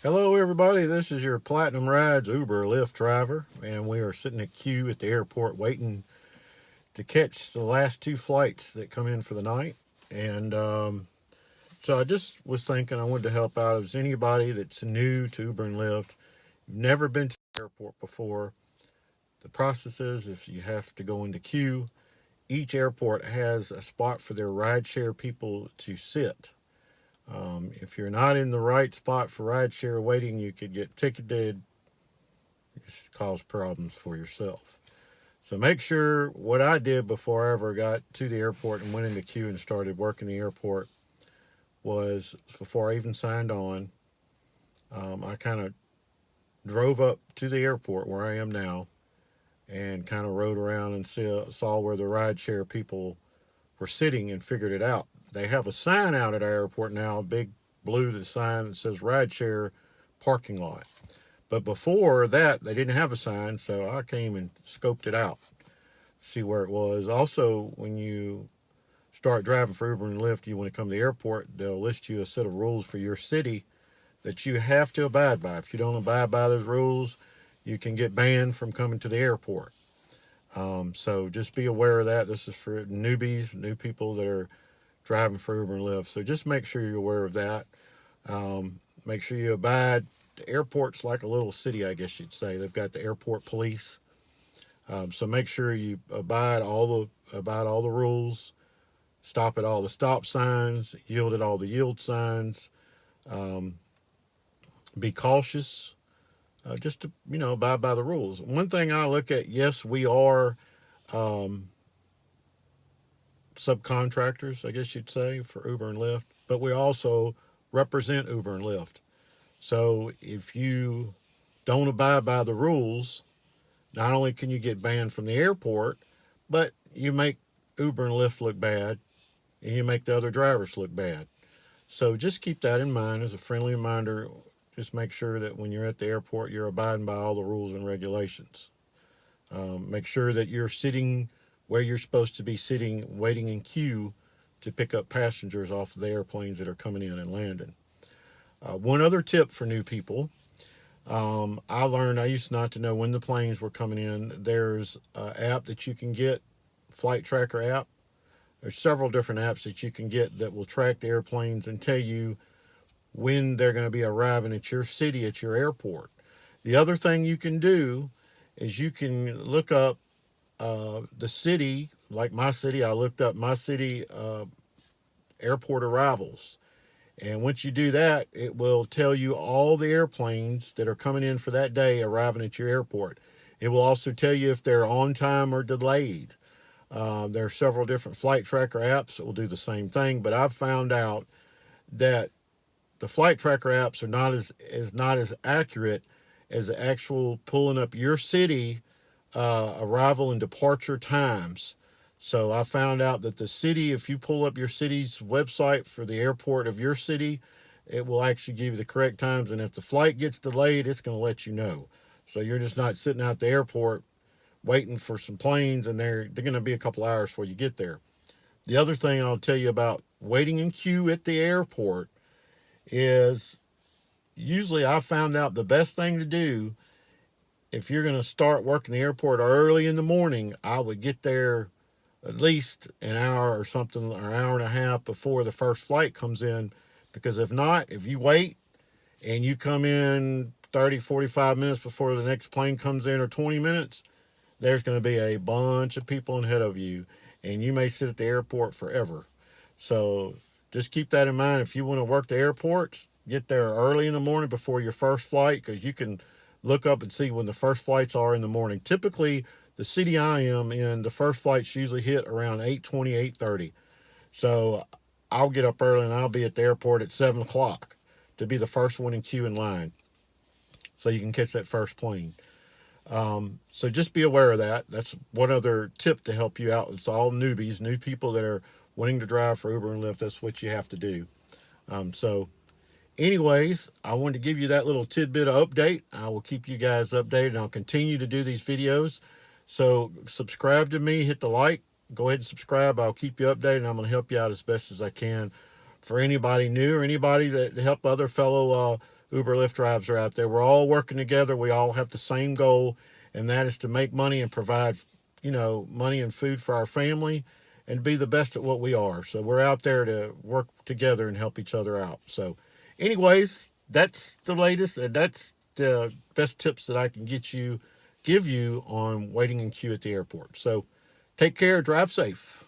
Hello, everybody. This is your Platinum Rides Uber Lyft driver, and we are sitting at queue at the airport waiting to catch the last two flights that come in for the night. And so I just was thinking I wanted to help out. If there's anybody that's new to Uber and Lyft, you've never been to the airport before, the process is if you have to go into queue, each airport has a spot for their rideshare people to sit. If you're not in the right spot for rideshare waiting, you could get ticketed, cause problems for yourself. So make sure what I did before I ever got to the airport and went into queue and started working the airport was before I even signed on, I kind of drove up to the airport where I am now and kind of rode around and saw where the rideshare people were sitting and figured it out. They have a sign out at our airport now, a big blue sign that says rideshare parking lot. But before that, they didn't have a sign, so I came and scoped it out, see where it was. Also, when you start driving for Uber and Lyft, you want to come to the airport, they'll list you a set of rules for your city that you have to abide by. If you don't abide by those rules, you can get banned from coming to the airport. So just be aware of that. This is for newbies, new people that are driving for Uber and Lyft. So just make sure you're aware of that. Make sure you abide. The airport's like a little city, I guess you'd say. They've got the airport police. So make sure you abide all the rules. Stop at all the stop signs. Yield at all the yield signs. Um, be cautious. Just to abide by the rules. One thing I look at, yes, we are um, subcontractors, I guess you'd say, for Uber and Lyft, but we also represent Uber and Lyft. So if you don't abide by the rules, not only can you get banned from the airport, but you make Uber and Lyft look bad and you make the other drivers look bad. So just keep that in mind as a friendly reminder. Just make sure that when you're at the airport, you're abiding by all the rules and regulations. Make sure that you're sitting where you're supposed to be sitting, waiting in queue to pick up passengers off of the airplanes that are coming in and landing. One other tip for new people. I learned I used not to know when the planes were coming in. There's an app that you can get, flight tracker app. There's several different apps that you can get that will track the airplanes and tell you when they're going to be arriving at your city, at your airport. The other thing you can do is you can look up the city, like my city. I looked up my city airport arrivals. And once you do that, it will tell you all the airplanes that are coming in for that day arriving at your airport. It will also tell you if they're on time or delayed. There are several different flight tracker apps that will do the same thing, but I've found out that the flight tracker apps are not as accurate as the actual pulling up your city arrival and departure times. So I found out that the city, if you pull up your city's website for the airport of your city, it will actually give you the correct times. And if the flight gets delayed, it's going to let you know. So you're just not sitting out the airport waiting for some planes, and they're going to be a couple hours before you get there. The other thing I'll tell you about waiting in queue at the airport is usually I found out the best thing to do if you're going to start working the airport early in the morning, I would get there at least an hour or something, or an hour and a half before the first flight comes in. Because if not, if you wait and you come in 30, 45 minutes before the next plane comes in, or 20 minutes, there's going to be a bunch of people ahead of you, and you may sit at the airport forever. So just keep that in mind. If you want to work the airports, get there early in the morning before your first flight, because you can look up and see when the first flights are in the morning. Typically, the city I am in, the first flights usually hit around 8:20, 8:30. So I'll get up early and I'll be at the airport at 7 o'clock to be the first one in queue in line so you can catch that first plane. So just be aware of that. That's one other tip to help you out. It's all newbies, new people that are wanting to drive for Uber and Lyft. That's what you have to do. So anyways, I wanted to give you that little tidbit of update. I will keep you guys updated, and I'll continue to do these videos. So subscribe to me, hit the like, go ahead and subscribe. I'll keep you updated, and I'm going to help you out as best as I can. For anybody new or anybody that help other fellow Uber Lyft drivers are out there. We're all working together. We all have the same goal, and that is to make money and provide, money and food for our family and be the best at what we are. So we're out there to work together and help each other out. So, anyways, that's the latest, and that's the best tips that I can give you on waiting in queue at the airport. So, take care, drive safe.